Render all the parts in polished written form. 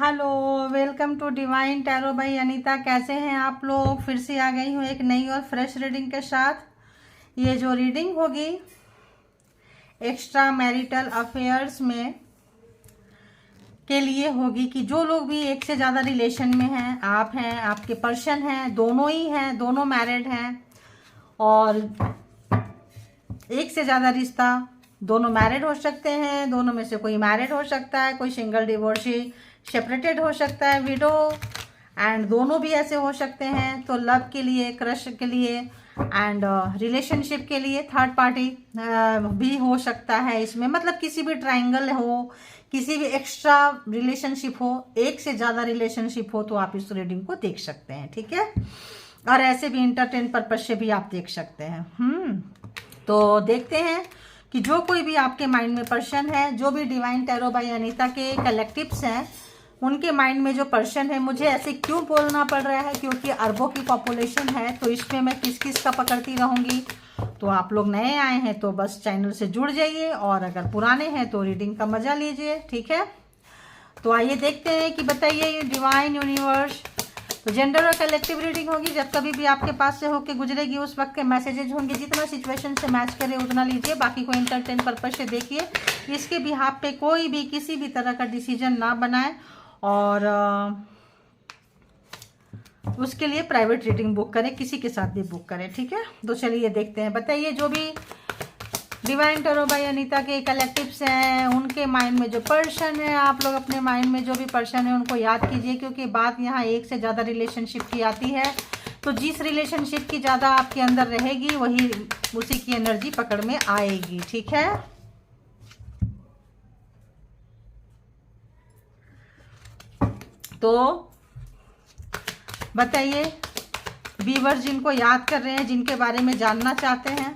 Hello, welcome to divine tarot by Anita. कैसे हैं आप लोग? फिर से आ गई हूँ एक नई और फ्रेश रीडिंग के साथ। ये जो रीडिंग होगी एक्स्ट्रा मैरिटल अफेयर्स में के लिए होगी कि जो लोग भी एक से ज़्यादा रिलेशन में हैं, आप हैं, आपके पर्सन हैं, दोनों ही हैं, दोनों मैरिड हैं और एक से ज़्यादा रिश्ता, दोनों मैरिड हो सकते हैं, दोनों में से कोई मैरिड हो सकता है, कोई सिंगल डिवोर्सी सेपरेटेड हो सकता है, विडो, एंड दोनों भी ऐसे हो सकते हैं। तो लव के लिए, क्रश के लिए एंड रिलेशनशिप के लिए थर्ड पार्टी भी हो सकता है इसमें। मतलब किसी भी ट्रायंगल हो, किसी भी एक्स्ट्रा रिलेशनशिप हो, एक से ज़्यादा रिलेशनशिप हो, तो आप इस रीडिंग को देख सकते हैं, ठीक है। और ऐसे भी इंटरटेन पर्पज से भी आप देख सकते हैं। तो देखते हैं कि जो कोई भी आपके माइंड में पर्सन है, जो भी डिवाइन टैरो बाय अनीता के कलेक्टिव्स हैं, उनके माइंड में जो पर्सन है, मुझे ऐसे क्यों बोलना पड़ रहा है क्योंकि अरबों की पॉपुलेशन है, तो इसमें मैं किस किस का पकड़ती रहूंगी। तो आप लोग नए आए हैं तो बस चैनल से जुड़ जाइए, और अगर पुराने हैं तो रीडिंग का मजा लीजिए, ठीक है। तो आइए देखते हैं कि बताइए डिवाइन यूनिवर्स। तो जेंडर और कलेक्टिव रीडिंग होगी। जब कभी भी आपके पास से होके गुजरेगी उस वक्त के मैसेजेज होंगे, जितना सिचुएशन से मैच करे उतना लीजिए, बाकी को इंटरटेन पर्पज से देखिए। इसके बिहाफ पे कोई भी किसी भी तरह का डिसीजन ना बनाए, और उसके लिए प्राइवेट रीडिंग बुक करें, किसी के साथ भी बुक करें, ठीक है। तो चलिए देखते हैं। बताइए जो भी डिवाइन टैरो बाय अनीता के कलेक्टिव्स हैं, उनके माइंड में जो पर्सन है, आप लोग अपने माइंड में जो भी पर्सन है उनको याद कीजिए, क्योंकि बात यहाँ एक से ज़्यादा रिलेशनशिप की आती है। तो जिस रिलेशनशिप की ज़्यादा आपके अंदर रहेगी वही उसी की एनर्जी पकड़ में आएगी, ठीक है। तो बताइए व्यूअर्स जिनको याद कर रहे हैं, जिनके बारे में जानना चाहते हैं,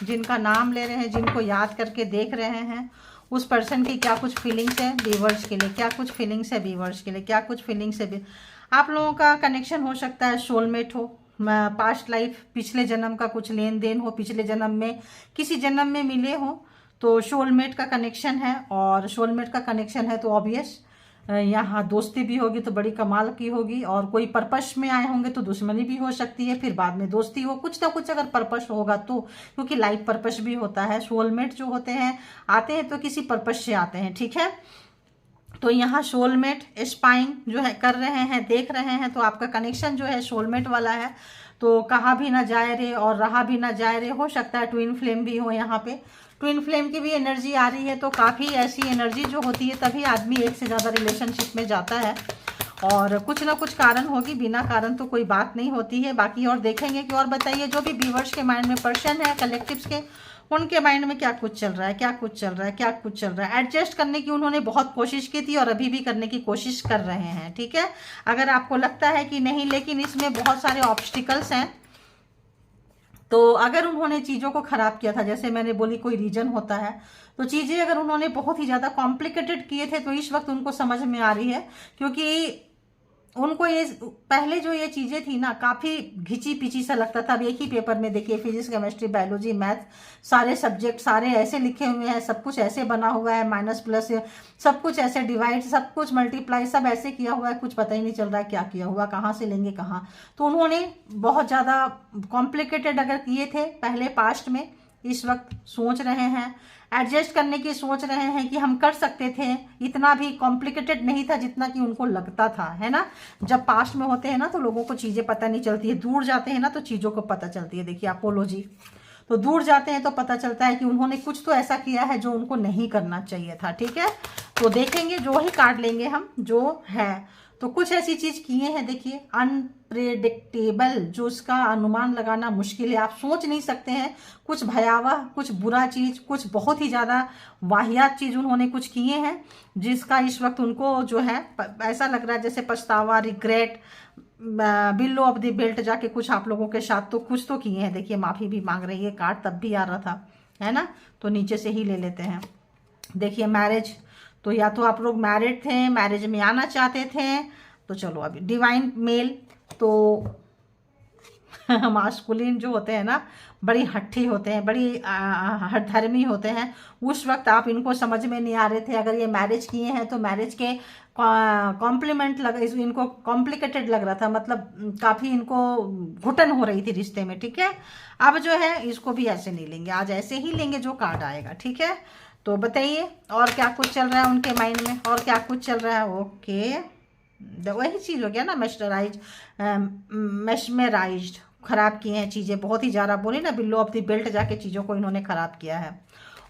जिनका नाम ले रहे हैं, जिनको याद करके देख रहे हैं, उस पर्सन की क्या कुछ फीलिंग्स है व्यूअर्स के लिए, क्या कुछ फीलिंग्स है व्यूअर्स के लिए, क्या कुछ फीलिंग्स है। आप लोगों का कनेक्शन हो सकता है सोलमेट हो, पास्ट लाइफ, पिछले जन्म का कुछ लेन देन हो, पिछले जन्म में किसी जन्म में मिले हो, तो सोलमेट का कनेक्शन है। और सोलमेट का कनेक्शन है तो ऑब्वियस यहाँ दोस्ती भी होगी तो बड़ी कमाल की होगी, और कोई पर्पस में आए होंगे तो दुश्मनी भी हो सकती है, फिर बाद में दोस्ती हो, कुछ ना कुछ अगर पर्पस होगा तो, क्योंकि लाइफ पर्पस भी होता है। सोलमेट जो होते हैं आते हैं तो किसी पर्पस से आते हैं, ठीक है। तो यहाँ सोलमेट स्पाइंग जो है कर रहे हैं, देख रहे हैं, तो आपका कनेक्शन जो है सोलमेट वाला है। तो कहा भी ना जाए रे और रहा भी ना जाए रे, हो सकता है ट्विन फ्लेम भी हो। यहाँ पे ट्विन फ्लेम की भी एनर्जी आ रही है, तो काफ़ी ऐसी एनर्जी जो होती है तभी आदमी एक से ज़्यादा रिलेशनशिप में जाता है, और कुछ ना कुछ कारण होगी, बिना कारण तो कोई बात नहीं होती है। बाकी और देखेंगे कि और बताइए जो भी व्यूअर्स के माइंड में पर्सन है कलेक्टिव्स के, उनके माइंड में क्या कुछ चल रहा है, क्या कुछ चल रहा है, क्या कुछ चल रहा है। एडजस्ट करने की उन्होंने बहुत कोशिश की थी और अभी भी करने की कोशिश कर रहे हैं, ठीक है। अगर आपको लगता है कि नहीं, लेकिन इसमें बहुत सारे ऑब्स्टिकल्स हैं, तो अगर उन्होंने चीज़ों को ख़राब किया था, जैसे मैंने बोली कोई रीजन होता है, तो चीज़ें अगर उन्होंने बहुत ही ज़्यादा कॉम्प्लिकेटेड किए थे तो इस वक्त उनको समझ में आ रही है, क्योंकि उनको ये पहले जो ये चीज़ें थी ना, काफ़ी घिची पिची सा लगता था। अब एक ही पेपर में देखिए फिजिक्स, केमिस्ट्री, बायोलॉजी, मैथ, सारे सब्जेक्ट सारे ऐसे लिखे हुए हैं, सब कुछ ऐसे बना हुआ है, माइनस प्लस सब कुछ ऐसे डिवाइड, सब कुछ मल्टीप्लाई, सब ऐसे किया हुआ है, कुछ पता ही नहीं चल रहा है क्या किया हुआ, कहाँ से लेंगे कहाँ। तो उन्होंने बहुत ज़्यादा कॉम्प्लिकेटेड अगर किए थे पहले पास्ट में, इस वक्त सोच रहे हैं, एडजस्ट करने की सोच रहे हैं कि हम कर सकते थे, इतना भी कॉम्प्लिकेटेड नहीं था जितना कि उनको लगता था, है ना। जब पास्ट में होते हैं ना तो लोगों को चीज़ें पता नहीं चलती है, दूर जाते हैं ना तो चीज़ों को पता चलती है। देखिए अपोलॉजी, तो दूर जाते हैं तो पता चलता है कि उन्होंने कुछ तो ऐसा किया है जो उनको नहीं करना चाहिए था, ठीक है। तो देखेंगे, जो ही कार्ड लेंगे हम जो है, तो कुछ ऐसी चीज किए हैं, देखिए अनप्रेडिक्टेबल, जो उसका अनुमान लगाना मुश्किल है, आप सोच नहीं सकते हैं। कुछ भयावह, कुछ बुरा चीज, कुछ बहुत ही ज्यादा वाहियात चीज उन्होंने कुछ किए हैं, जिसका इस वक्त उनको जो है ऐसा लग रहा है जैसे पछतावा, regret, below of the belt जाके कुछ आप लोगों के साथ तो कुछ तो किए हैं। देखिए माफी भी मांग रही है, कार्ड तब भी आ रहा था, है ना। तो नीचे से ही ले लेते हैं। देखिए मैरिज, तो या तो आप लोग मैरिड थे, मैरिज में आना चाहते थे, तो चलो अभी डिवाइन मेल, तो मास्कुलिन जो होते हैं ना, बड़ी हट्ठी होते हैं, बड़ी हठधर्मी होते हैं। उस वक्त आप इनको समझ में नहीं आ रहे थे। अगर ये मैरिज किए हैं तो मैरिज के कॉम्प्लीमेंट लग, इनको कॉम्प्लिकेटेड लग रहा था, मतलब काफ़ी इनको घुटन हो रही थी रिश्ते में, ठीक है। अब जो है इसको भी ऐसे नहीं लेंगे, आज ऐसे ही लेंगे जो कार्ड आएगा, ठीक है। तो बताइए और क्या कुछ चल रहा है उनके माइंड में, और क्या कुछ चल रहा है। ओके, वही चीज़ हो गया ना, मेस्मराइज्ड, खराब किए हैं चीज़ें बहुत ही ज़्यादा, बोले ना बिलो ऑफ द बेल्ट जाके चीज़ों को इन्होंने खराब किया है।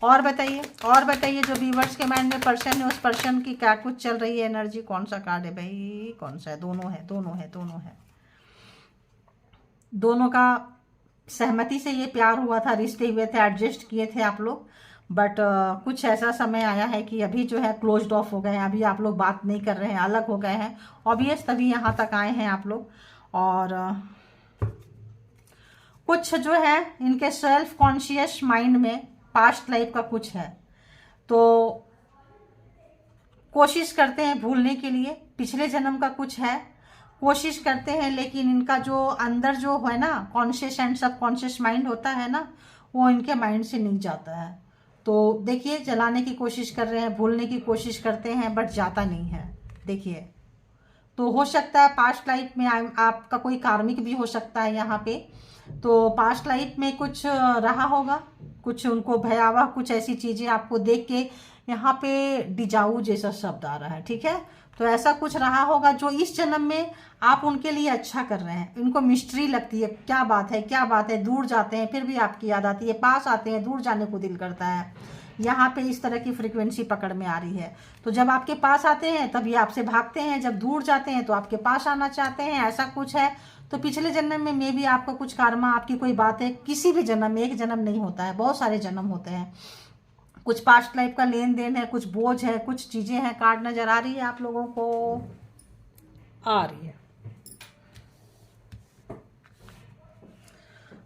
और बताइए, और बताइए जो व्यूअर्स के माइंड में पर्सन है, उस पर्सन की क्या कुछ चल रही है एनर्जी। कौन सा कार्ड है भाई, कौन सा है। दोनों है, दोनों है, दोनों है। दोनों का सहमति से ये प्यार हुआ था, रिश्ते हुए थे, एडजस्ट किए थे आप लोग, बट कुछ ऐसा समय आया है कि अभी जो है क्लोज्ड ऑफ हो गए हैं, अभी आप लोग बात नहीं कर रहे हैं, अलग हो गए हैं ऑब्वियस, तभी यहाँ तक आए हैं आप लोग। और कुछ जो है इनके सेल्फ कॉन्शियस माइंड में पास्ट लाइफ का कुछ है, तो कोशिश करते हैं भूलने के लिए, पिछले जन्म का कुछ है, कोशिश करते हैं, लेकिन इनका जो अंदर जो है ना कॉन्शियस एंड सब कॉन्शियस माइंड होता है ना, वो इनके माइंड से नहीं जाता है। तो देखिए, जलाने की कोशिश कर रहे हैं, भूलने की कोशिश करते हैं, बट जाता नहीं है। देखिए, तो हो सकता है पास्ट लाइफ में आपका कोई कार्मिक भी हो सकता है यहाँ पे, तो पास्ट लाइफ में कुछ रहा होगा, कुछ उनको भयावह, कुछ ऐसी चीज़ें आपको देख के यहाँ पे डिजाऊ जैसा शब्द आ रहा है, ठीक है। तो ऐसा कुछ रहा होगा जो इस जन्म में आप उनके लिए अच्छा कर रहे हैं, इनको मिस्ट्री लगती है, क्या बात है, क्या बात है। दूर जाते हैं फिर भी आपकी याद आती है, पास आते हैं दूर जाने को दिल करता है। यहाँ पे इस तरह की फ्रीक्वेंसी पकड़ में आ रही है। तो जब आपके पास आते हैं तब ये आपसे भागते हैं, जब दूर जाते हैं तो आपके पास आना चाहते हैं, ऐसा कुछ है। तो पिछले जन्म में मे भी आपका कुछ कर्मा, आपकी कोई बात है, किसी भी जन्म में, एक जन्म नहीं होता है, बहुत सारे जन्म होते हैं, कुछ पास्ट लाइफ का लेन देन है, कुछ बोझ है, कुछ चीजें हैं। कार्ड नजर आ रही है आप लोगों को, आ रही है।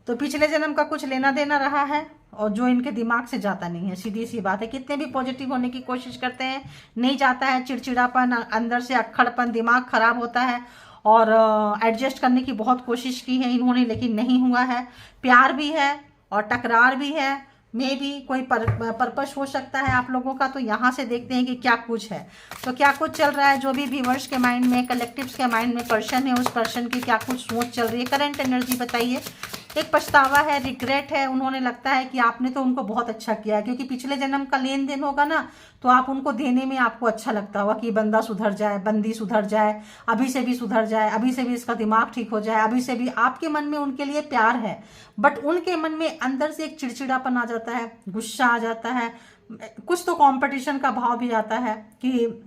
तो पिछले जन्म का कुछ लेना देना रहा है, और जो इनके दिमाग से जाता नहीं है, सीधी सी बात है। कितने भी पॉजिटिव होने की कोशिश करते हैं, नहीं जाता है। चिड़चिड़ापन, अंदर से अक्खड़पन, दिमाग खराब होता है। और एडजस्ट करने की बहुत कोशिश की है इन्होंने, लेकिन नहीं हुआ है। प्यार भी है और टकरार भी है, मे भी कोई पर्पस हो सकता है आप लोगों का। तो यहाँ से देखते हैं कि क्या कुछ है, तो क्या कुछ चल रहा है। जो भी व्यूअर्स के माइंड में, कलेक्टिव्स के माइंड में पर्सन है, उस पर्सन की क्या कुछ सोच चल रही है, करंट एनर्जी बताइए। एक पछतावा है, रिग्रेट है, उन्होंने लगता है कि आपने तो उनको बहुत अच्छा किया है, क्योंकि पिछले जन्म का लेन देन होगा ना, तो आप उनको देने में आपको अच्छा लगता होगा कि बंदा सुधर जाए, बंदी सुधर जाए, अभी से भी सुधर जाए, अभी से भी इसका दिमाग ठीक हो जाए, अभी से भी। आपके मन में उनके लिए प्यार है, बट उनके मन में अंदर से एक चिड़चिड़ापन आ जाता है, गुस्सा आ जाता है, कुछ तो कंपटीशन का भाव भी आता है कि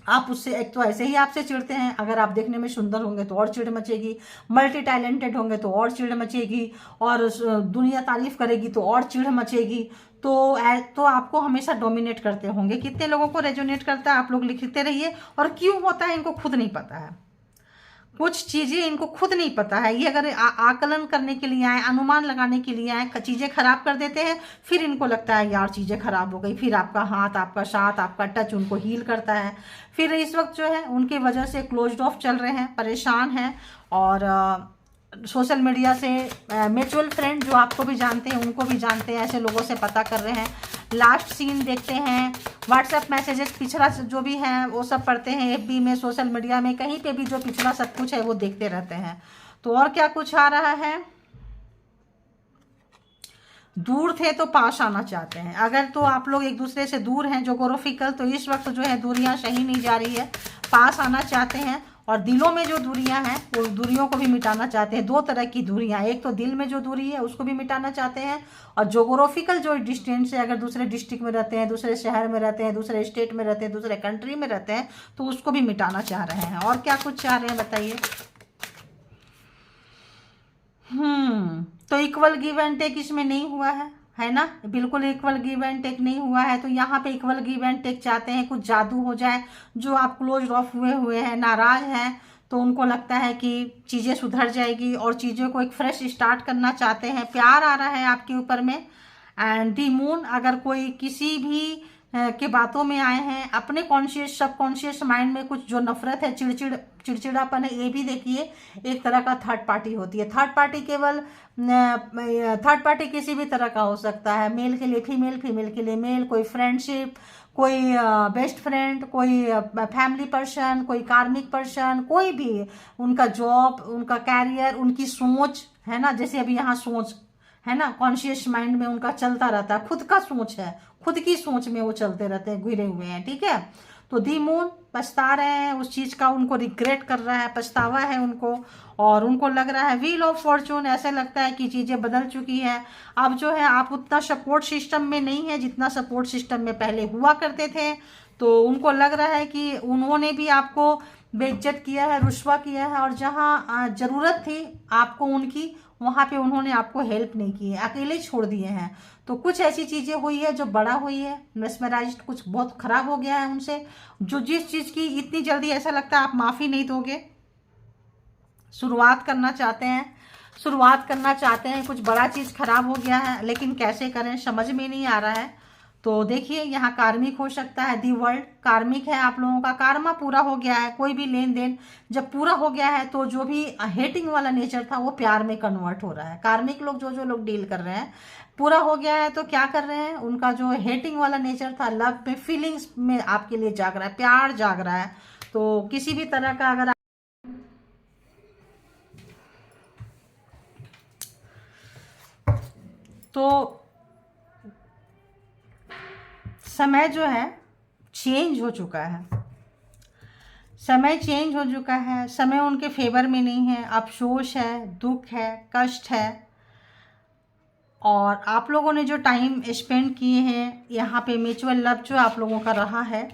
आप उससे, एक तो ऐसे ही आपसे चिढ़ते हैं, अगर आप देखने में सुंदर होंगे तो और चिढ़ मचेगी, मल्टी टैलेंटेड होंगे तो और चिढ़ मचेगी, और दुनिया तारीफ करेगी तो और चिढ़ मचेगी। तो आपको हमेशा डोमिनेट करते होंगे। कितने लोगों को रेजोनेट करता है, आप लोग लिखते रहिए। और क्यों होता है इनको खुद नहीं पता है, कुछ चीजें इनको खुद नहीं पता है। ये अगर आकलन करने के लिए आए, अनुमान लगाने के लिए आए, चीजें खराब कर देते हैं, फिर इनको लगता है यार चीजें खराब हो गई, फिर आपका हाथ, आपका साथ, आपका टच उनको हील करता है। फिर इस वक्त जो है उनकी वजह से क्लोज्ड ऑफ चल रहे हैं, परेशान हैं, और सोशल मीडिया से म्यूचुअल फ्रेंड जो आपको भी जानते हैं, उनको भी जानते हैं, ऐसे लोगों से पता कर रहे हैं। लास्ट सीन देखते हैं, व्हाट्सएप मैसेजेस पिछड़ा जो भी है वो सब पढ़ते हैं, एफबी में, सोशल मीडिया में, कहीं पे भी जो पिछड़ा सब कुछ है वो देखते रहते हैं। तो और क्या कुछ आ रहा है। दूर थे तो पास आना चाहते हैं। अगर तो आप लोग एक दूसरे से दूर हैं जोग्राफिकल, तो इस वक्त जो है दूरियां सही नहीं जा रही है, पास आना चाहते हैं। और दिलों में जो दूरियां हैं वो दूरियों को भी मिटाना चाहते हैं। दो तरह की दूरियां, एक तो दिल में जो दूरी है उसको भी मिटाना चाहते हैं, और जोग्राफिकल जो डिस्टेंस है, अगर दूसरे डिस्ट्रिक्ट में रहते हैं, दूसरे शहर में रहते हैं, दूसरे स्टेट में रहते हैं, दूसरे कंट्री में रहते हैं, तो उसको भी मिटाना चाह रहे हैं। और क्या कुछ चाह रहे हैं बताइए। तो इक्वल गिव एंड टेक इसमें नहीं हुआ है ना, बिल्कुल इक्वल गिव एंड टेक नहीं हुआ है। तो यहाँ पे इक्वल गिव एंड टेक चाहते हैं, कुछ जादू हो जाए। जो आप क्लोज ऑफ हुए हैं, नाराज हैं, तो उनको लगता है कि चीज़ें सुधर जाएगी और चीज़ों को एक फ्रेश स्टार्ट करना चाहते हैं। प्यार आ रहा है आपके ऊपर में। एंड दी मून, अगर कोई किसी भी के बातों में आए हैं। अपने कॉन्शियस सबकॉन्शियस माइंड में कुछ जो नफरत है, चिड़चिड़ापन है, ये भी देखिए एक तरह का थर्ड पार्टी होती है। थर्ड पार्टी केवल थर्ड पार्टी किसी भी तरह का हो सकता है, मेल के लिए फीमेल, फीमेल के लिए मेल, कोई फ्रेंडशिप, कोई बेस्ट फ्रेंड, कोई फैमिली पर्सन, कोई कार्मिक पर्सन, कोई भी, उनका जॉब, उनका कैरियर, उनकी सोच है ना, जैसे अभी यहाँ सोच है ना, कॉन्शियस माइंड में उनका चलता रहता है, खुद का सोच है, खुद की सोच में वो चलते रहते हैं, घिरे हुए हैं, ठीक है। तो दी मून पछता रहे हैं उस चीज का, उनको रिग्रेट कर रहा है, पछतावा है उनको, और उनको लग रहा है व्हील ऑफ फॉर्चून, ऐसे लगता है कि चीजें बदल चुकी है। अब जो है आप उतना सपोर्ट सिस्टम में नहीं है जितना सपोर्ट सिस्टम में पहले हुआ करते थे। तो उनको लग रहा है कि उन्होंने भी आपको बेइज्जत किया है, रुस्वा किया है, और जहाँ जरूरत थी आपको उनकी, वहाँ पे उन्होंने आपको हेल्प नहीं की है, अकेले छोड़ दिए हैं। तो कुछ ऐसी चीज़ें हुई है जो बड़ा हुई है, मेस्मराइज्ड कुछ बहुत खराब हो गया है उनसे, जो जिस चीज़ की इतनी जल्दी ऐसा लगता है आप माफ़ी नहीं दोगे। शुरुआत करना चाहते हैं, शुरुआत करना चाहते हैं, कुछ बड़ा चीज़ खराब हो गया है, लेकिन कैसे करें समझ में नहीं आ रहा है। तो देखिए यहाँ कार्मिक हो सकता है, दी वर्ल्ड कार्मिक है, आप लोगों का कार्मा पूरा हो गया है। कोई भी लेन देन जब पूरा हो गया है तो जो भी हेटिंग वाला नेचर था वो प्यार में कन्वर्ट हो रहा है। कार्मिक लोग जो जो लोग डील कर रहे हैं, पूरा हो गया है तो क्या कर रहे हैं, उनका जो हेटिंग वाला नेचर था, लव में, फीलिंग्स में आपके लिए जाग रहा है, प्यार जाग रहा है। तो किसी भी तरह का अगर तो समय जो है चेंज हो चुका है, समय चेंज हो चुका है, समय उनके फेवर में नहीं है, अफसोस है, दुख है, कष्ट है। और आप लोगों ने जो टाइम स्पेंड किए हैं यहाँ पे, म्यूचुअल लव जो आप लोगों का रहा है,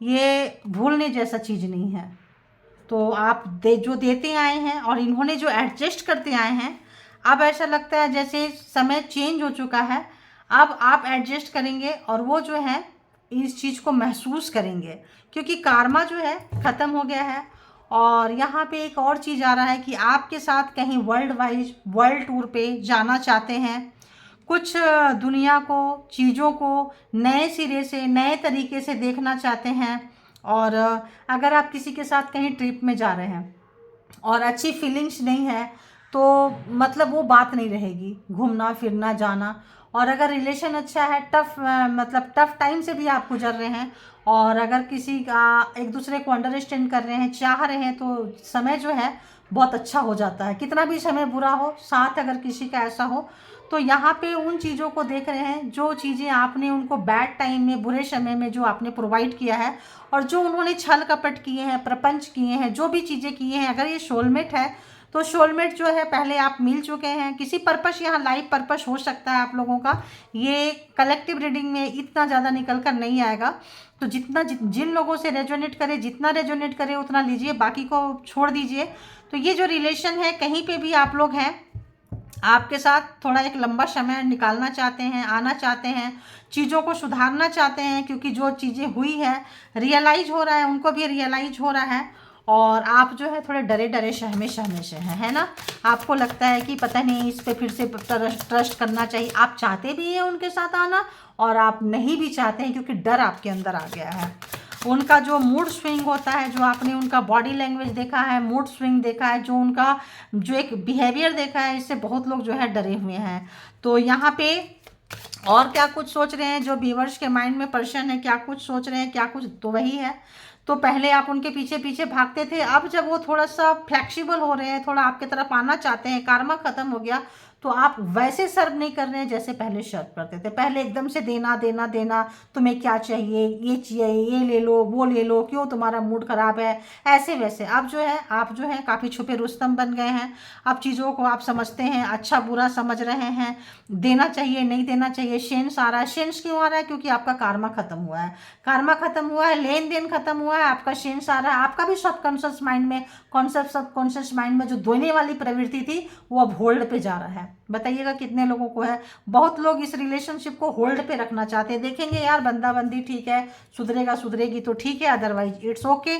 ये भूलने जैसा चीज़ नहीं है। तो आप जो देते आए हैं और इन्होंने जो एडजस्ट करते आए हैं, अब ऐसा लगता है जैसे समय चेंज हो चुका है, अब आप एडजस्ट करेंगे और वो जो है इस चीज़ को महसूस करेंगे, क्योंकि कार्मा जो है ख़त्म हो गया है। और यहाँ पे एक और चीज़ आ रहा है कि आपके साथ कहीं वर्ल्ड वाइज वर्ल्ड टूर पे जाना चाहते हैं, कुछ दुनिया को, चीज़ों को नए सिरे से, नए तरीके से देखना चाहते हैं। और अगर आप किसी के साथ कहीं ट्रिप में जा रहे हैं और अच्छी फीलिंग्स नहीं है तो मतलब वो बात नहीं रहेगी, घूमना फिरना जाना। और अगर रिलेशन अच्छा है, मतलब टफ टाइम से भी आप गुजर रहे हैं, और अगर किसी का एक दूसरे को अंडरस्टैंड कर रहे हैं, चाह रहे हैं, तो समय जो है बहुत अच्छा हो जाता है। कितना भी समय बुरा हो, साथ अगर किसी का ऐसा हो, तो यहाँ पे उन चीज़ों को देख रहे हैं जो चीज़ें आपने उनको बैड टाइम में, बुरे समय में जो आपने प्रोवाइड किया है, और जो उन्होंने छल कपट किए हैं, प्रपंच किए हैं, जो भी चीज़ें किए हैं। अगर ये सोलमेट है तो सोलमेट जो है पहले आप मिल चुके हैं, किसी पर्पस, यहाँ लाइफ पर्पस हो सकता है आप लोगों का। ये कलेक्टिव रीडिंग में इतना ज़्यादा निकल कर नहीं आएगा। तो जिन लोगों से रेजोनेट करे, जितना रेजोनेट करे उतना लीजिए, बाकी को छोड़ दीजिए। तो ये जो रिलेशन है, कहीं पे भी आप लोग हैं, आपके साथ थोड़ा एक लंबा समय निकालना चाहते हैं, आना चाहते हैं, चीज़ों को सुधारना चाहते हैं, क्योंकि जो चीज़ें हुई है रियलाइज हो रहा है, उनको भी रियलाइज हो रहा है। और आप जो है थोड़े डरे डरे सहमे सहमे से हैं, है ना। आपको लगता है कि पता नहीं इस पे फिर से ट्रस्ट करना चाहिए। आप चाहते भी हैं उनके साथ आना, और आप नहीं भी चाहते हैं, क्योंकि डर आपके अंदर आ गया है। उनका जो मूड स्विंग होता है, जो आपने उनका बॉडी लैंग्वेज देखा है, मूड स्विंग देखा है, जो उनका जो एक बिहेवियर देखा है, इससे बहुत लोग जो है डरे हुए हैं। तो यहाँ पे और क्या कुछ सोच रहे हैं जो व्यूअर्स के माइंड में पर्सन है, क्या कुछ सोच रहे हैं, क्या कुछ, तो वही है। तो पहले आप उनके पीछे पीछे भागते थे, अब जब वो थोड़ा सा फ्लेक्सिबल हो रहे हैं, थोड़ा आपके तरफ आना चाहते हैं, कार्मा खत्म हो गया, तो आप वैसे सर्व नहीं कर रहे हैं जैसे पहले सर्व करते थे। पहले एकदम से देना देना देना, तुम्हें क्या चाहिए, ये चाहिए, ये ले लो, वो ले लो, क्यों तुम्हारा मूड खराब है, ऐसे वैसे। अब जो है आप जो है काफ़ी छुपे रुस्तम बन गए हैं। अब चीज़ों को आप समझते हैं, अच्छा बुरा समझ रहे हैं, देना चाहिए नहीं देना चाहिए। शेंस आ रहा है, शेंस क्यों आ रहा है, क्योंकि आपका कार्मा खत्म हुआ है, कार्मा खत्म हुआ है, लेन देन खत्म हुआ है, आपका शेंस आ रहा है। आपका भी सबकॉन्शियस माइंड में, सबकॉन्शियस माइंड में जो देने वाली प्रवृत्ति थी वो अब होल्ड पे जा रहा है। बताइएगा कितने लोगों को है। बहुत लोग इस रिलेशनशिप को होल्ड पे रखना चाहते हैं, देखेंगे यार बंदा बंदी ठीक है, सुधरेगा सुधरेगी तो ठीक है, अदरवाइज इट्स ओके।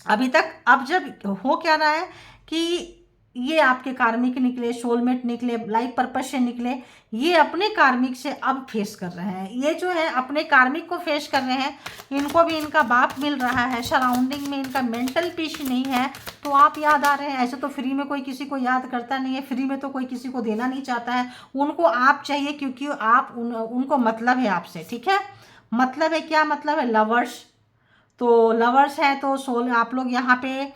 अभी तक अब जब हो क्या रहा है कि ये आपके कार्मिक निकले, सोलमेट निकले, लाइफ पर्पज से निकले, ये अपने कार्मिक से अब फेस कर रहे हैं। ये जो है अपने कार्मिक को फेस कर रहे हैं, इनको भी इनका बाप मिल रहा है, सराउंडिंग में इनका मेंटल पीस नहीं है, तो आप याद आ रहे हैं। ऐसे तो फ्री में कोई किसी को याद करता नहीं है, फ्री में तो कोई किसी को देना नहीं चाहता है, उनको आप चाहिए क्योंकि आप उनको मतलब है आपसे, ठीक है। मतलब है, क्या मतलब है? लवर्स। तो लवर्स है तो सोल, आप लोग यहाँ पे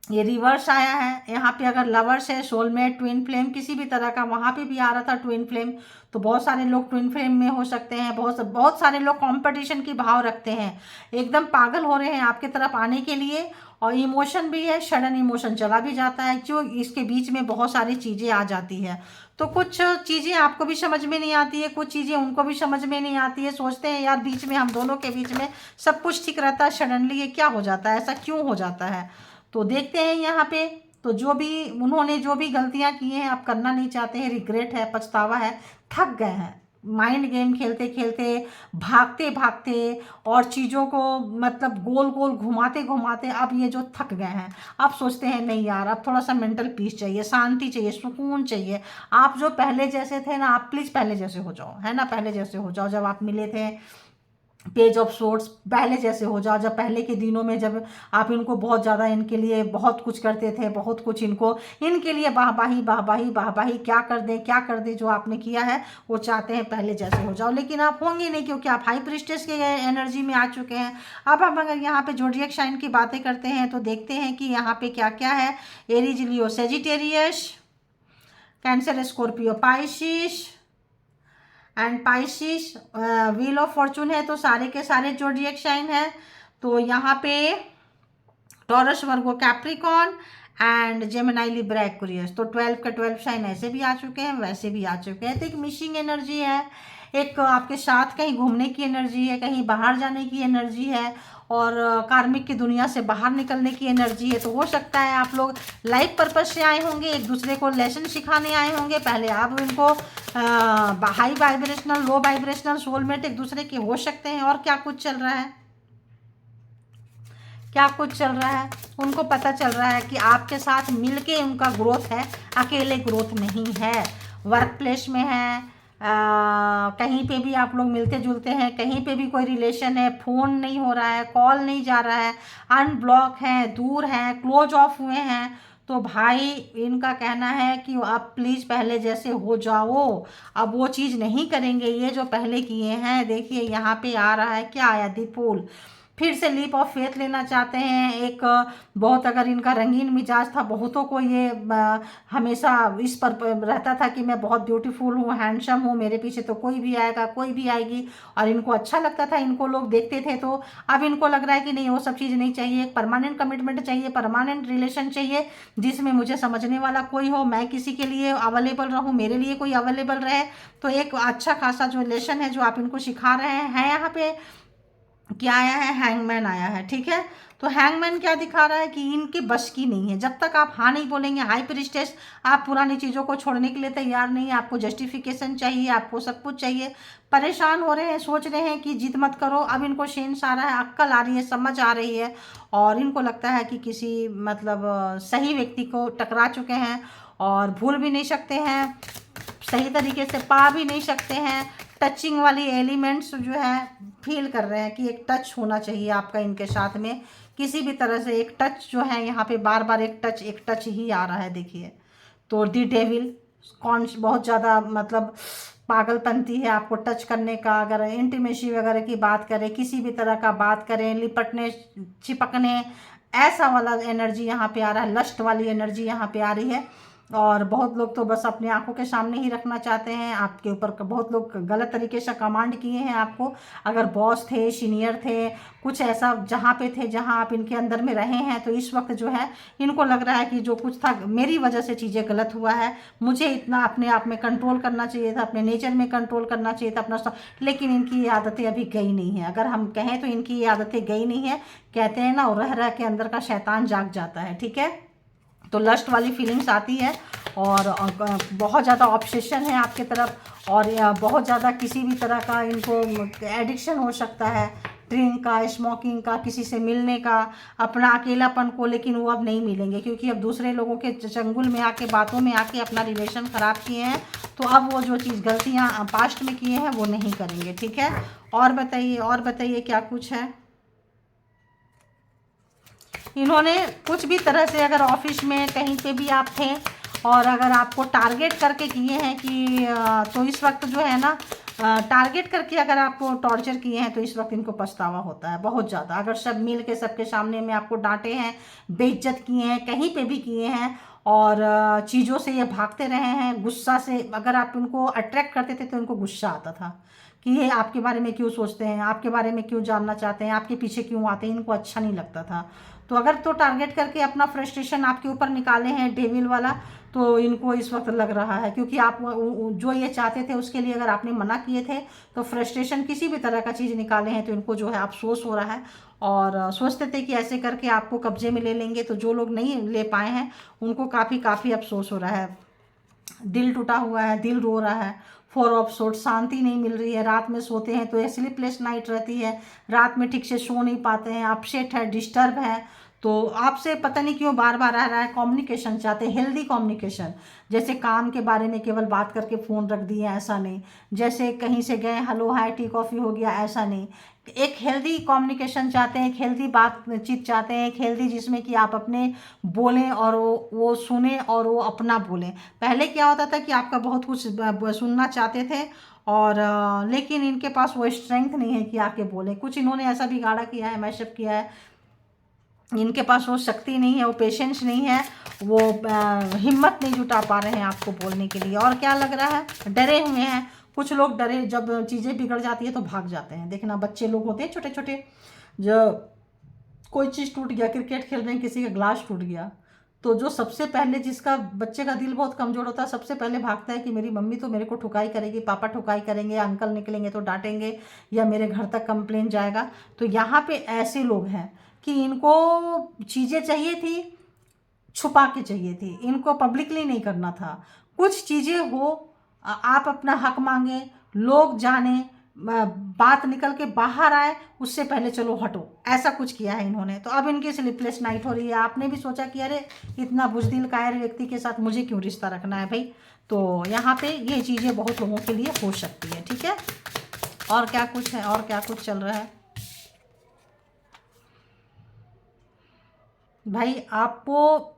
ये रिवर्स आया है, यहाँ पे अगर लवर्स है, सोलमेट, ट्विन फ्लेम किसी भी तरह का, वहाँ पे भी आ रहा था ट्विन फ्लेम, तो बहुत सारे लोग ट्विन फ्लेम में हो सकते हैं। बहुत सारे लोग कंपटीशन की भाव रखते हैं, एकदम पागल हो रहे हैं आपके तरफ आने के लिए, और इमोशन भी है, सडन इमोशन चला भी जाता है, जो इसके बीच में बहुत सारी चीज़ें आ जाती है। तो कुछ चीज़ें आपको भी समझ में नहीं आती है, कुछ चीज़ें उनको भी समझ में नहीं आती है, सोचते हैं यार बीच में हम दोनों के बीच में सब कुछ ठीक रहता है, सडनली ये क्या हो जाता है, ऐसा क्यों हो जाता है। तो देखते हैं यहाँ पे, तो जो भी उन्होंने जो भी गलतियाँ की हैं आप करना नहीं चाहते हैं, रिग्रेट है, पछतावा है, थक गए हैं माइंड गेम खेलते खेलते, भागते भागते, और चीज़ों को मतलब गोल गोल घुमाते घुमाते, अब ये जो थक गए हैं, अब सोचते हैं नहीं यार अब थोड़ा सा मेंटल पीस चाहिए, शांति चाहिए, सुकून चाहिए। आप जो पहले जैसे थे ना, आप प्लीज़ पहले जैसे हो जाओ, है ना, पहले जैसे हो जाओ, जब आप मिले थे पेज ऑफ सोर्ट्स, पहले जैसे हो जाओ, जब पहले के दिनों में जब आप इनको बहुत ज़्यादा, इनके लिए बहुत कुछ करते थे, बहुत कुछ इनके लिए वाहवाही वाहवाही वाहवाही, क्या कर दे, जो आपने किया है वो चाहते हैं पहले जैसे हो जाओ, लेकिन आप होंगे नहीं क्योंकि आप हाई प्रीस्टेस के एनर्जी में आ चुके हैं। अब हम अगर यहाँ पे ज़ोडिएक साइन की बातें करते हैं तो देखते हैं कि यहाँ पे क्या क्या है। Aries, Leo, Sagittarius, cancer, Scorpio, Pisces and Pisces, wheel of Fortune है, तो सारे के सारे ज़ोडिएक साइन है। तो यहाँ पे taurus, Virgo, Capricorn and Gemini, Libra, Aquarius, तो 12 का 12 साइन ऐसे भी आ चुके हैं, वैसे भी आ चुके हैं। तो एक मिसिंग एनर्जी है, एक आपके साथ कहीं घूमने की एनर्जी है, कहीं बाहर जाने की एनर्जी है, और कार्मिक की दुनिया से बाहर निकलने की एनर्जी है। तो हो सकता है आप लोग लाइफ पर्पज से आए होंगे, एक दूसरे को लेसन सिखाने आए होंगे, पहले आप इनको हाई वाइब्रेशनल, लो वाइब्रेशनल, सोलमेट एक दूसरे के हो सकते हैं। और क्या कुछ चल रहा है, क्या कुछ चल रहा है, उनको पता चल रहा है कि आपके साथ मिलके उनका ग्रोथ है, अकेले ग्रोथ नहीं है। वर्क प्लेस में है, कहीं पे भी आप लोग मिलते जुलते हैं, कहीं पे भी कोई रिलेशन है, फ़ोन नहीं हो रहा है, कॉल नहीं जा रहा है, अनब्लॉक है, दूर हैं, क्लोज ऑफ हुए हैं, तो भाई इनका कहना है कि आप प्लीज़ पहले जैसे हो जाओ। अब वो चीज़ नहीं करेंगे ये जो पहले किए हैं। देखिए यहाँ पे आ रहा है, क्या आया, दीपुल, फिर से लीप ऑफ फेथ लेना चाहते हैं। एक बहुत, अगर इनका रंगीन मिजाज था, बहुतों को ये हमेशा इस पर रहता था कि मैं बहुत ब्यूटीफुल हूँ, हैंडसम हूँ, मेरे पीछे तो कोई भी आएगा, कोई भी आएगी, और इनको अच्छा लगता था, इनको लोग देखते थे। तो अब इनको लग रहा है कि नहीं, वो सब चीज़ नहीं चाहिए, एक परमानेंट कमिटमेंट चाहिए, परमानेंट रिलेशन चाहिए, जिसमें मुझे समझने वाला कोई हो, मैं किसी के लिए अवेलेबल रहूँ, मेरे लिए कोई अवेलेबल रहे। तो एक अच्छा खासा जो रिलेशन है जो आप इनको सिखा रहे हैं। यहाँ पे क्या आया है, हैंगमैन आया है, ठीक है। तो हैंगमैन क्या दिखा रहा है कि इनके बस की नहीं है, जब तक आप हाँ नहीं बोलेंगे, हाई प्रीस्टेस, आप पुरानी चीज़ों को छोड़ने के लिए तैयार नहीं है, आपको जस्टिफिकेशन चाहिए, आपको सब कुछ चाहिए, परेशान हो रहे हैं, सोच रहे हैं कि जिद मत करो। अब इनको सेंस आ रहा है, अक्ल आ रही है, समझ आ रही है, और इनको लगता है कि किसी मतलब सही व्यक्ति को टकरा चुके हैं, और भूल भी नहीं सकते हैं, सही तरीके से पा भी नहीं सकते हैं। टचिंग वाली एलिमेंट्स जो है फील कर रहे हैं कि एक टच होना चाहिए आपका इनके साथ में, किसी भी तरह से एक टच जो है, यहाँ पे बार बार एक टच ही आ रहा है। देखिए, तो दी डेविल, कौन बहुत ज़्यादा मतलब पागलपंती है आपको टच करने का। अगर इंटीमेसी वगैरह की बात करें, किसी भी तरह का बात करें, लिपटने चिपकने, ऐसा वाला एनर्जी यहाँ पे आ रहा है, लस्ट वाली एनर्जी यहाँ पे आ रही है। और बहुत लोग तो बस अपनी आंखों के सामने ही रखना चाहते हैं आपके ऊपर। बहुत लोग गलत तरीके से कमांड किए हैं आपको, अगर बॉस थे, सीनियर थे, कुछ ऐसा जहाँ पे थे, जहाँ आप इनके अंदर में रहे हैं, तो इस वक्त जो है इनको लग रहा है कि जो कुछ था मेरी वजह से चीज़ें गलत हुआ है, मुझे इतना अपने आप में कंट्रोल करना चाहिए था, अपने नेचर में कंट्रोल करना चाहिए था अपना, लेकिन इनकी ये आदतें अभी गई नहीं है। अगर हम कहें तो इनकी ये आदतें गई नहीं है, कहते हैं ना, रह रह के अंदर का शैतान जाग जाता है, ठीक है। तो लस्ट वाली फीलिंग्स आती है, और बहुत ज़्यादा ऑब्सेशन है आपके तरफ, और बहुत ज़्यादा किसी भी तरह का इनको एडिक्शन हो सकता है, ड्रिंक का, स्मोकिंग का, किसी से मिलने का, अपना अकेलापन को, लेकिन वो अब नहीं मिलेंगे क्योंकि अब दूसरे लोगों के चंगुल में आके, बातों में आके अपना रिलेशन ख़राब किए हैं। तो अब वो जो चीज़ गलतियाँ पास्ट में किए हैं वो नहीं करेंगे, ठीक है। और बताइए, और बताइए क्या कुछ है। इन्होंने कुछ भी तरह से, अगर ऑफिस में कहीं पे भी आप थे और अगर आपको टारगेट करके किए हैं कि तो इस वक्त जो है ना, टारगेट करके अगर आपको टॉर्चर किए हैं तो इस वक्त इनको पछतावा होता है बहुत ज़्यादा। अगर सब मिल के सबके सामने में आपको डांटे हैं, बेइज्जत किए हैं, कहीं पे भी किए हैं और चीज़ों से ये भागते रहे हैं, गुस्सा से। अगर आप उनको अट्रैक्ट करते थे तो उनको गुस्सा आता था कि ये आपके बारे में क्यों सोचते हैं, आपके बारे में क्यों जानना चाहते हैं, आपके पीछे क्यों आते हैं, इनको अच्छा नहीं लगता था। तो अगर तो टारगेट करके अपना फ्रस्ट्रेशन आपके ऊपर निकाले हैं डेविल वाला, तो इनको इस वक्त लग रहा है क्योंकि आप जो ये चाहते थे उसके लिए अगर आपने मना किए थे तो फ्रस्ट्रेशन किसी भी तरह का चीज़ निकाले हैं तो इनको जो है अफसोस हो रहा है। और सोचते थे कि ऐसे करके आपको कब्जे में ले लेंगे, तो जो लोग नहीं ले पाए हैं उनको काफ़ी अफसोस हो रहा है। दिल टूटा हुआ है, दिल रो रहा है। फोर ऑफ सोर्ड, शांति नहीं मिल रही है। रात में सोते हैं तो स्लीपलेस नाइट रहती है, रात में ठीक से सो नहीं पाते हैं, अपसेट है, डिस्टर्ब है। तो आपसे पता नहीं क्यों बार बार आ रहा है, कम्युनिकेशन चाहते हैं, हेल्दी कम्युनिकेशन। जैसे काम के बारे में केवल बात करके फ़ोन रख दिए, ऐसा नहीं। जैसे कहीं से गए, हेलो हाय टी कॉफ़ी हो गया, ऐसा नहीं। एक हेल्दी कम्युनिकेशन चाहते हैं, एक हेल्दी बातचीत चाहते हैं, एक हेल्दी जिसमें कि आप अपने बोलें और वो सुने और वो अपना बोलें। पहले क्या होता था कि आपका बहुत कुछ सुनना चाहते थे और लेकिन इनके पास वो स्ट्रेंथ नहीं है कि आके बोलें। कुछ इन्होंने ऐसा बिगाड़ा किया है, मैशअप किया है, इनके पास वो शक्ति नहीं है, वो पेशेंस नहीं है, वो हिम्मत नहीं जुटा पा रहे हैं आपको बोलने के लिए। और क्या लग रहा है, डरे हुए हैं। कुछ लोग डरे, जब चीज़ें बिगड़ जाती है तो भाग जाते हैं। देखना, बच्चे लोग होते हैं छोटे छोटे, जो कोई चीज़ टूट गया, क्रिकेट खेल रहे हैं, किसी का ग्लास टूट गया, तो जो सबसे पहले, जिसका बच्चे का दिल बहुत कमज़ोर होता है, सबसे पहले भागता है कि मेरी मम्मी तो मेरे को ठुकाई करेगी, पापा ठुकाई करेंगे, अंकल निकलेंगे तो डांटेंगे, या मेरे घर तक कंप्लेन जाएगा। तो यहाँ पे ऐसे लोग हैं कि इनको चीज़ें चाहिए थी, छुपा के चाहिए थी, इनको पब्लिकली नहीं करना था। कुछ चीज़ें हो, आप अपना हक मांगे, लोग जाने, बात निकल के बाहर आए, उससे पहले चलो हटो, ऐसा कुछ किया है इन्होंने। तो अब इनकी स्लीपलेस नाइट हो रही है। आपने भी सोचा कि अरे इतना बुजदिल कायर व्यक्ति के साथ मुझे क्यों रिश्ता रखना है भाई। तो यहाँ पे ये चीज़ें बहुत लोगों के लिए हो सकती है, ठीक है। और क्या कुछ है, और क्या कुछ चल रहा है भाई। आपको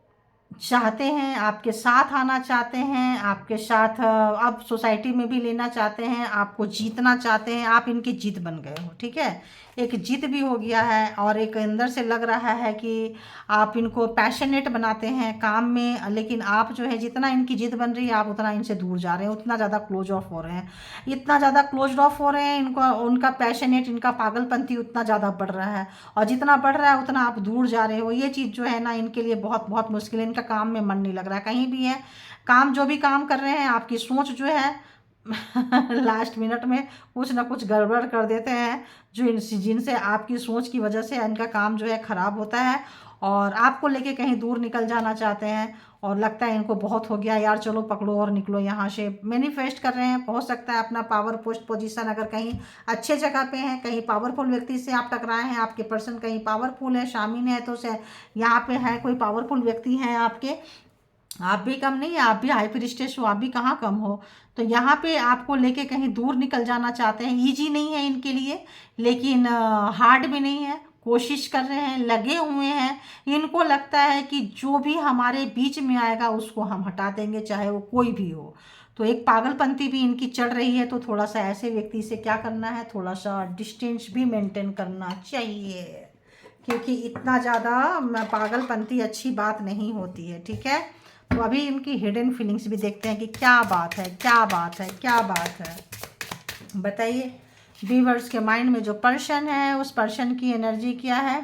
चाहते हैं, आपके साथ आना चाहते हैं, आपके साथ अब सोसाइटी में भी लेना चाहते हैं, आपको जीतना चाहते हैं, आप इनकी जीत बन गए हो, ठीक है। एक जीत भी हो गया है और एक अंदर से लग रहा है कि आप इनको पैशनेट बनाते हैं काम में, लेकिन आप जो है, जितना इनकी जीत बन रही है आप उतना इनसे दूर जा रहे हैं, उतना ज़्यादा क्लोज ऑफ हो रहे हैं, इतना ज़्यादा क्लोज ऑफ हो रहे हैं। इनको, उनका पैशनेट, इनका पागलपंथी उतना ज़्यादा बढ़ रहा है, और जितना बढ़ रहा है उतना आप दूर जा रहे हो। ये चीज़ जो है ना, इनके लिए बहुत बहुत मुश्किल है। इनका काम में मन नहीं लग रहा है कहीं भी है। काम जो भी काम कर रहे हैं, आपकी सोच जो है लास्ट मिनट में कुछ ना कुछ गड़बड़ कर देते हैं, जो जिनसे आपकी सोच की वजह से इनका काम जो है ख़राब होता है, और आपको लेके कहीं दूर निकल जाना चाहते हैं। और लगता है इनको बहुत हो गया यार, चलो पकड़ो और निकलो यहाँ से। मैनिफेस्ट कर रहे हैं, हो सकता है अपना पावर पोस्ट पोजीशन अगर कहीं अच्छे जगह पे हैं, कहीं पावरफुल व्यक्ति से आप टकराए हैं, आपके पर्सन कहीं पावरफुल है, शामिल है, तो से यहाँ पे है कोई पावरफुल व्यक्ति हैं आपके। आप भी कम नहीं है, आप भी हाई प्रिस्टेस हो, आप भी कहाँ कम हो। तो यहाँ पे आपको लेके कहीं दूर निकल जाना चाहते हैं। ईजी नहीं है इनके लिए, लेकिन हार्ड भी नहीं है, कोशिश कर रहे हैं, लगे हुए हैं। इनको लगता है कि जो भी हमारे बीच में आएगा उसको हम हटा देंगे, चाहे वो कोई भी हो। तो एक पागलपंती भी इनकी चढ़ रही है। तो थोड़ा सा ऐसे व्यक्ति से क्या करना है, थोड़ा सा डिस्टेंस भी मेंटेन करना चाहिए, क्योंकि इतना ज़्यादा पागलपंती अच्छी बात नहीं होती है, ठीक है। तो अभी इनकी हिडन फीलिंग्स भी देखते हैं कि क्या बात है, क्या बात है, क्या बात है, बताइए। व्यूअर्स के माइंड में जो पर्सन है, उस पर्सन की एनर्जी क्या है।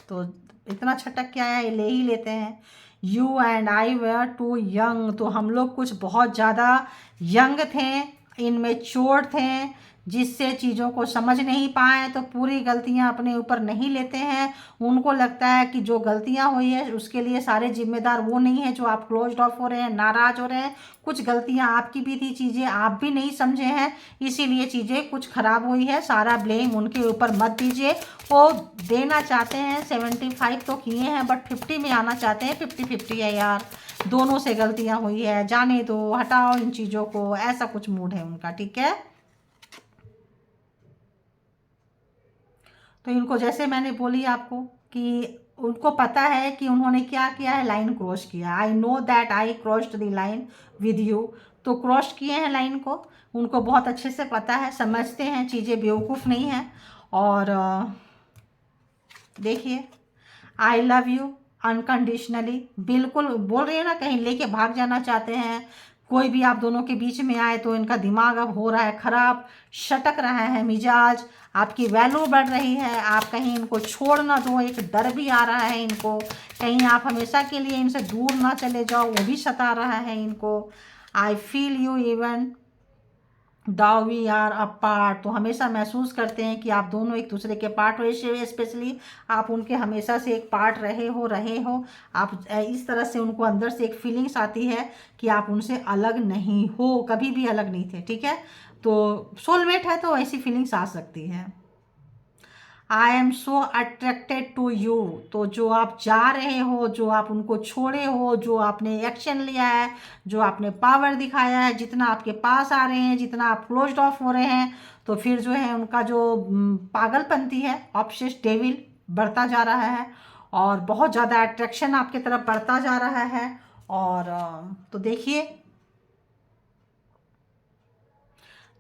तो इतना छटक क्या है, ले ही लेते हैं। You and I were too young, तो हम लोग कुछ बहुत ज़्यादा यंग थे, इनमेच्योर थे, जिससे चीज़ों को समझ नहीं पाए, तो पूरी गलतियां अपने ऊपर नहीं लेते हैं। उनको लगता है कि जो गलतियां हुई है उसके लिए सारे जिम्मेदार वो नहीं है, जो आप क्लोज्ड ऑफ हो रहे हैं, नाराज हो रहे हैं। कुछ गलतियां आपकी भी थी, चीज़ें आप भी नहीं समझे हैं, इसीलिए चीज़ें कुछ खराब हुई है। सारा ब्लेम उनके ऊपर मत दीजिए। वो देना चाहते हैं 75 तो किए हैं, बट 50 में आना चाहते हैं। 50-50 है यार, दोनों से गलतियां हुई है, जाने दो, हटाओ इन चीज़ों को, ऐसा कुछ मूड है उनका। ठीक है, तो इनको जैसे मैंने बोली आपको कि उनको पता है कि उन्होंने क्या किया है, लाइन क्रॉस किया। I know that I crossed the line with you. तो क्रॉस किए हैं लाइन को, उनको बहुत अच्छे से पता है, समझते हैं, चीज़ें बेवकूफ़ नहीं हैं। और देखिए, आई लव यू अनकंडीशनली, बिल्कुल बोल रही है ना, कहीं लेके भाग जाना चाहते हैं। कोई भी आप दोनों के बीच में आए तो इनका दिमाग अब हो रहा है ख़राब, शटक रहा है मिजाज, आपकी वैल्यू बढ़ रही है, आप कहीं इनको छोड़ ना दो, एक डर भी आ रहा है इनको, कहीं आप हमेशा के लिए इनसे दूर ना चले जाओ, वो भी सता रहा है इनको। I feel you even though we are a part, तो हमेशा महसूस करते हैं कि आप दोनों एक दूसरे के पार्ट हो, स्पेशली आप उनके हमेशा से एक पार्ट रहे हो। आप इस तरह से उनको अंदर से एक फीलिंग्स आती है कि आप उनसे अलग नहीं हो, कभी भी अलग नहीं थे। ठीक है, तो सोलमेट है तो ऐसी फीलिंग्स आ सकती है। I am so attracted to you, तो जो आप जा रहे हो, जो आप उनको छोड़े हो, जो आपने एक्शन लिया है, जो आपने पावर दिखाया है, जितना आपके पास आ रहे हैं, जितना आप क्लोज्ड ऑफ हो रहे हैं, तो फिर जो है उनका जो पागलपंती है, ऑब्सेस्ड डेविल बढ़ता जा रहा है और बहुत ज़्यादा अट्रैक्शन आपके तरफ बढ़ता जा रहा है। और तो देखिए,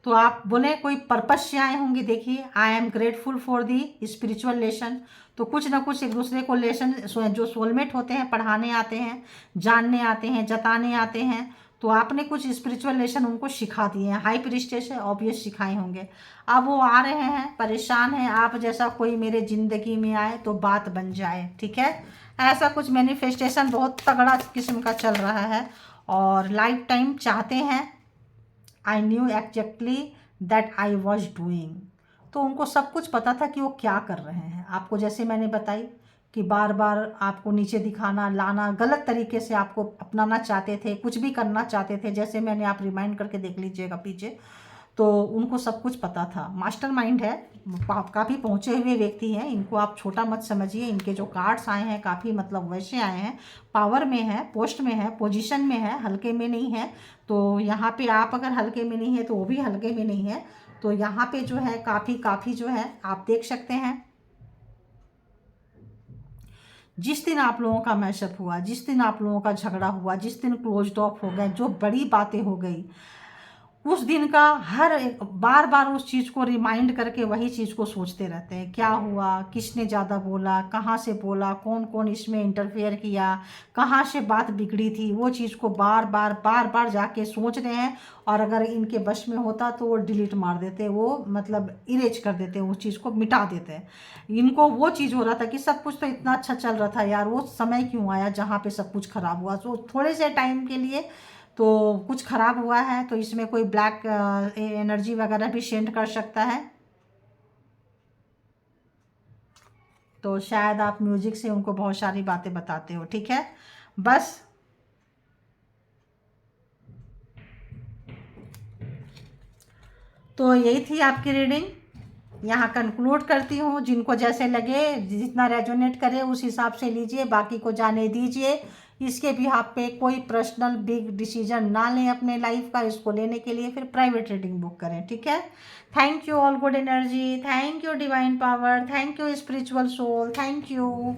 तो आप बोले कोई पर्पस से आए होंगे। देखिए, I am grateful for the spiritual lesson, तो कुछ ना कुछ एक दूसरे को लेसन, जो सोलमेट होते हैं, पढ़ाने आते हैं, जानने आते हैं, जताने आते हैं। तो आपने कुछ स्पिरिचुअल लेसन उनको सिखा दिए हैं, हाई प्रिस्टेस है, ऑब्वियस सिखाए होंगे। अब वो आ रहे हैं, परेशान हैं, आप जैसा कोई मेरे ज़िंदगी में आए तो बात बन जाए। ठीक है, ऐसा कुछ मैनिफेस्टेशन बहुत तगड़ा किस्म का चल रहा है और लाइफ टाइम चाहते हैं। I knew exactly that I was doing, तो उनको सब कुछ पता था कि वो क्या कर रहे हैं। आपको जैसे मैंने बताई कि बार बार आपको नीचे दिखाना, लाना, गलत तरीके से आपको अपनाना चाहते थे, कुछ भी करना चाहते थे, जैसे मैंने, आप रिमाइंड करके देख लीजिएगा पीछे, तो उनको सब कुछ पता था। मास्टरमाइंड है, काफ़ी पहुँचे हुए व्यक्ति हैं, इनको आप छोटा मत समझिए। इनके जो कार्ड्स आए हैं काफ़ी मतलब वैसे आए हैं, पावर में है, पोस्ट में है, पोजीशन में है, हल्के में नहीं है। तो यहाँ पे आप अगर हल्के में नहीं है तो वो भी हल्के में नहीं है। तो यहाँ पे जो है काफ़ी जो है आप देख सकते हैं। जिस दिन आप लोगों का मैशअप हुआ, जिस दिन आप लोगों का झगड़ा हुआ, जिस दिन क्लोज्ड ऑफ हो गए, जो बड़ी बातें हो गई, उस दिन का हर एक बार बार उस चीज़ को रिमाइंड करके वही चीज़ को सोचते रहते हैं। क्या हुआ, किसने ज़्यादा बोला, कहाँ से बोला, कौन कौन इसमें इंटरफेयर किया, कहाँ से बात बिगड़ी थी, वो चीज़ को बार बार जाके सोच रहे हैं। और अगर इनके बश में होता तो वो डिलीट मार देते, वो मतलब इरेज कर देते, उस चीज़ को मिटा देते। इनको वो चीज़ हो रहा था कि सब कुछ तो इतना अच्छा चल रहा था यार, वो समय क्यों आया जहाँ पे सब कुछ खराब हुआ। तो थोड़े से टाइम के लिए तो कुछ ख़राब हुआ है, तो इसमें कोई ब्लैक एनर्जी वगैरह भी सेंड कर सकता है। तो शायद आप म्यूजिक से उनको बहुत सारी बातें बताते हो। ठीक है, बस तो यही थी आपकी रीडिंग, यहाँ कंक्लूड करती हूँ। जिनको जैसे लगे, जितना रेजोनेट करे उस हिसाब से लीजिए, बाकी को जाने दीजिए। इसके भी आप पे कोई पर्सनल बिग डिसीजन ना लें अपने लाइफ का, इसको लेने के लिए फिर प्राइवेट रीडिंग बुक करें। ठीक है, thank you all good energy, thank you divine power, thank you spiritual soul, thank you.